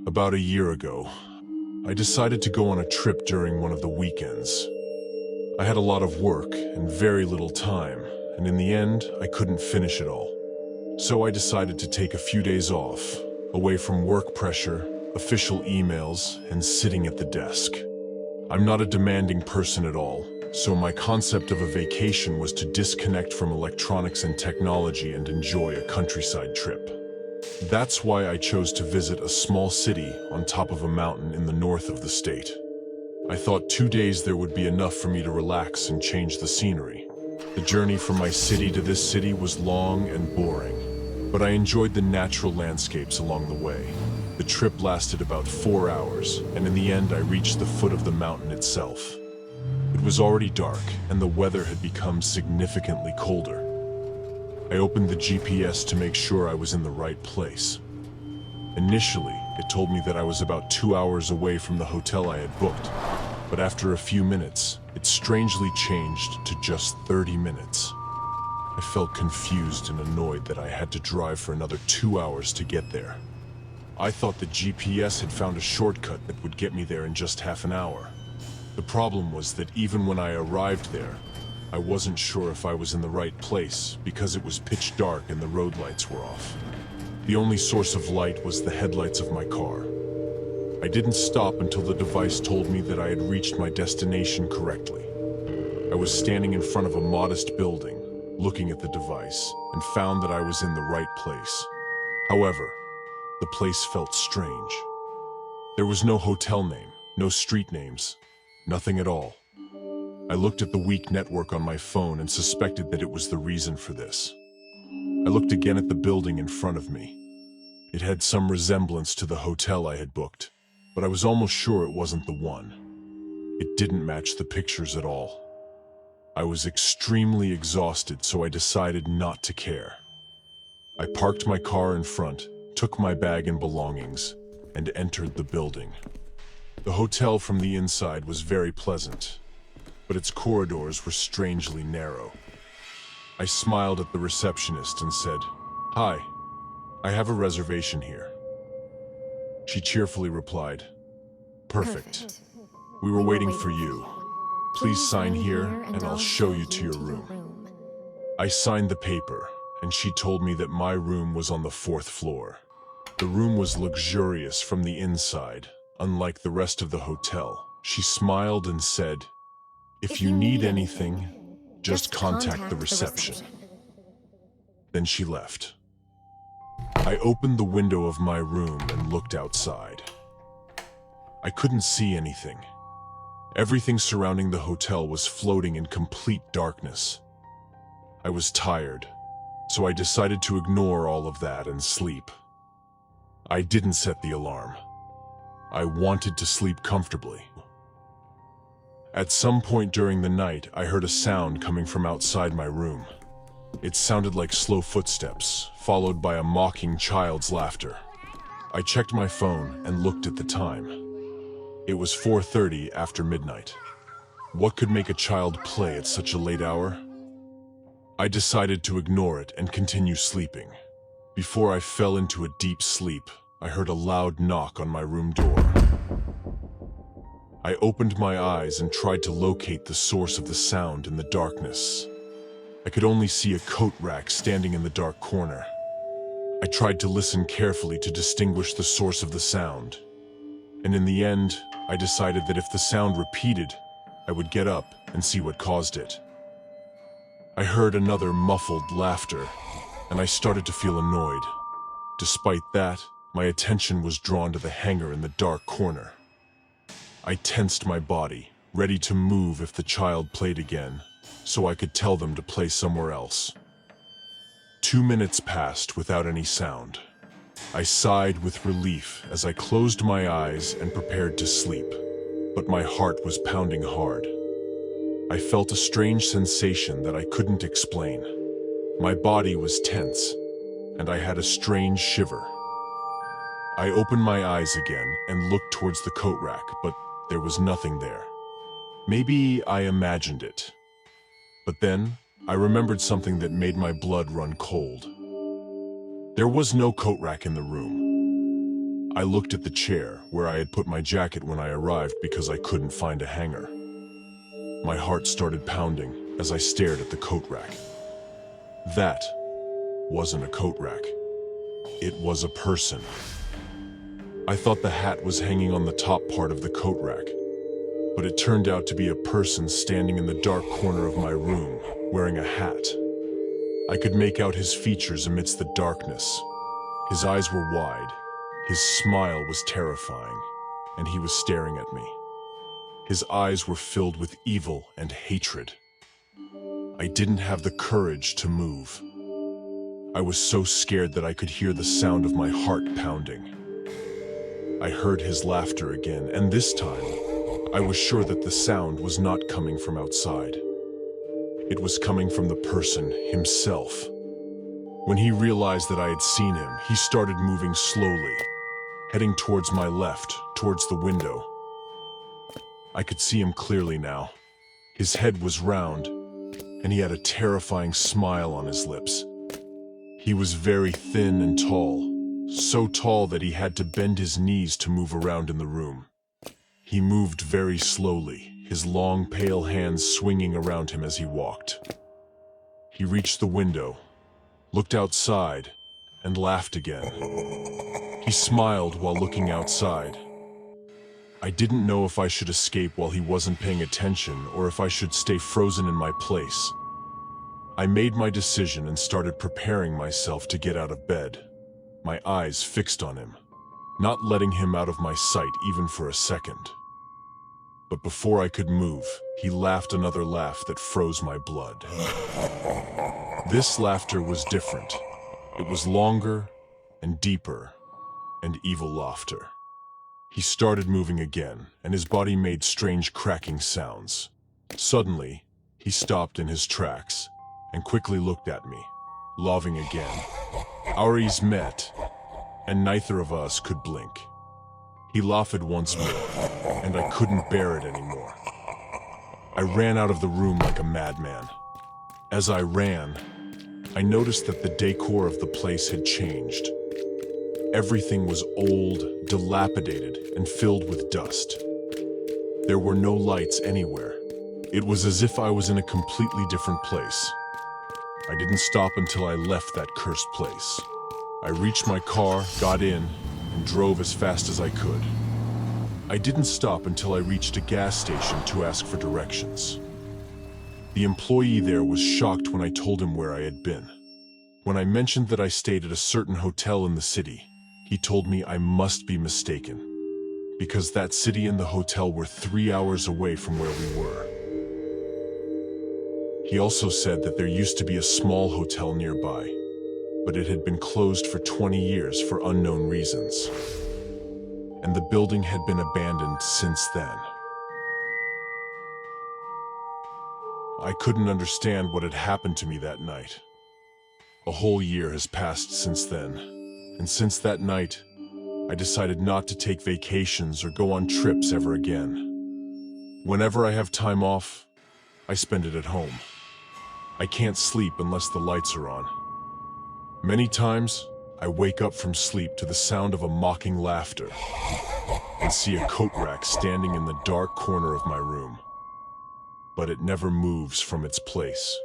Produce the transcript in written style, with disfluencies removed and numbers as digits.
About a year ago, I decided to go on a trip during one of the weekends. I had a lot of work and very little time, and in the end, I couldn't finish it all. So I decided to take a few days off, away from work pressure, official emails, and sitting at the desk. I'm not a demanding person at all, so my concept of a vacation was to disconnect from electronics and technology and enjoy a countryside trip. That's why I chose to visit a small city on top of a mountain in the north of the state. I thought 2 days there would be enough for me to relax and change the scenery. The journey from my city to this city was long and boring, but I enjoyed the natural landscapes along the way. The trip lasted about 4 hours, and in the end I reached the foot of the mountain itself. It was already dark, and the weather had become significantly colder. I opened the GPS to make sure I was in the right place. Initially, it told me that I was about 2 hours away from the hotel I had booked, but after a few minutes, it strangely changed to just 30 minutes. I felt confused and annoyed that I had to drive for another 2 hours to get there. I thought the GPS had found a shortcut that would get me there in just half an hour. The problem was that even when I arrived there, I wasn't sure if I was in the right place because it was pitch dark and the road lights were off. The only source of light was the headlights of my car. I didn't stop until the device told me that I had reached my destination correctly. I was standing in front of a modest building, looking at the device, and found that I was in the right place. However, the place felt strange. There was no hotel name, no street names, nothing at all. I looked at the weak network on my phone and suspected that it was the reason for this. I looked again at the building in front of me. It had some resemblance to the hotel I had booked, but I was almost sure it wasn't the one. It didn't match the pictures at all. I was extremely exhausted, so I decided not to care. I parked my car in front, took my bag and belongings, and entered the building. The hotel from the inside was very pleasant, but its corridors were strangely narrow. I smiled at the receptionist and said, "Hi, I have a reservation here." She cheerfully replied, "Perfect. We were waiting for you. Please sign here and I'll show you to your room." I signed the paper, and she told me that my room was on the 4th floor. The room was luxurious from the inside, unlike the rest of the hotel. She smiled and said, "If you need anything, just contact the reception." Then she left. I opened the window of my room and looked outside. I couldn't see anything. Everything surrounding the hotel was floating in complete darkness. I was tired, so I decided to ignore all of that and sleep. I didn't set the alarm. I wanted to sleep comfortably. At some point during the night, I heard a sound coming from outside my room. It sounded like slow footsteps, followed by a mocking child's laughter. I checked my phone and looked at the time. It was 4:30 after midnight. What could make a child play at such a late hour? I decided to ignore it and continue sleeping. Before I fell into a deep sleep, I heard a loud knock on my room door. I opened my eyes and tried to locate the source of the sound in the darkness. I could only see a coat rack standing in the dark corner. I tried to listen carefully to distinguish the source of the sound. And in the end, I decided that if the sound repeated, I would get up and see what caused it. I heard another muffled laughter, and I started to feel annoyed. Despite that, my attention was drawn to the hanger in the dark corner. I tensed my body, ready to move if the child played again, so I could tell them to play somewhere else. 2 minutes passed without any sound. I sighed with relief as I closed my eyes and prepared to sleep, but my heart was pounding hard. I felt a strange sensation that I couldn't explain. My body was tense, and I had a strange shiver. I opened my eyes again and looked towards the coat rack, but there was nothing there. Maybe I imagined it. But then, I remembered something that made my blood run cold. There was no coat rack in the room. I looked at the chair where I had put my jacket when I arrived because I couldn't find a hanger. My heart started pounding as I stared at the coat rack. That wasn't a coat rack. It was a person. I thought the hat was hanging on the top part of the coat rack, but it turned out to be a person standing in the dark corner of my room, wearing a hat. I could make out his features amidst the darkness. His eyes were wide, his smile was terrifying, and he was staring at me. His eyes were filled with evil and hatred. I didn't have the courage to move. I was so scared that I could hear the sound of my heart pounding. I heard his laughter again, and this time, I was sure that the sound was not coming from outside. It was coming from the person himself. When he realized that I had seen him, he started moving slowly, heading towards my left, towards the window. I could see him clearly now. His head was round, and he had a terrifying smile on his lips. He was very thin and tall, so tall that he had to bend his knees to move around in the room. He moved very slowly, his long, pale hands swinging around him as he walked. He reached the window, looked outside, and laughed again. He smiled while looking outside. I didn't know if I should escape while he wasn't paying attention or if I should stay frozen in my place. I made my decision and started preparing myself to get out of bed, my eyes fixed on him, not letting him out of my sight even for a second. But before I could move, he laughed another laugh that froze my blood. This laughter was different. It was longer and deeper and evil laughter. He started moving again, and his body made strange cracking sounds. Suddenly, he stopped in his tracks and quickly looked at me, laughing again. Our eyes met, and neither of us could blink. He laughed once more, and I couldn't bear it anymore. I ran out of the room like a madman. As I ran, I noticed that the decor of the place had changed. Everything was old, dilapidated, and filled with dust. There were no lights anywhere. It was as if I was in a completely different place. I didn't stop until I left that cursed place. I reached my car, got in, and drove as fast as I could. I didn't stop until I reached a gas station to ask for directions. The employee there was shocked when I told him where I had been. When I mentioned that I stayed at a certain hotel in the city, he told me I must be mistaken, because that city and the hotel were 3 hours away from where we were. He also said that there used to be a small hotel nearby, but it had been closed for 20 years for unknown reasons, and the building had been abandoned since then. I couldn't understand what had happened to me that night. A whole year has passed since then, and since that night, I decided not to take vacations or go on trips ever again. Whenever I have time off, I spend it at home. I can't sleep unless the lights are on. Many times, I wake up from sleep to the sound of a mocking laughter and see a coat rack standing in the dark corner of my room. But it never moves from its place.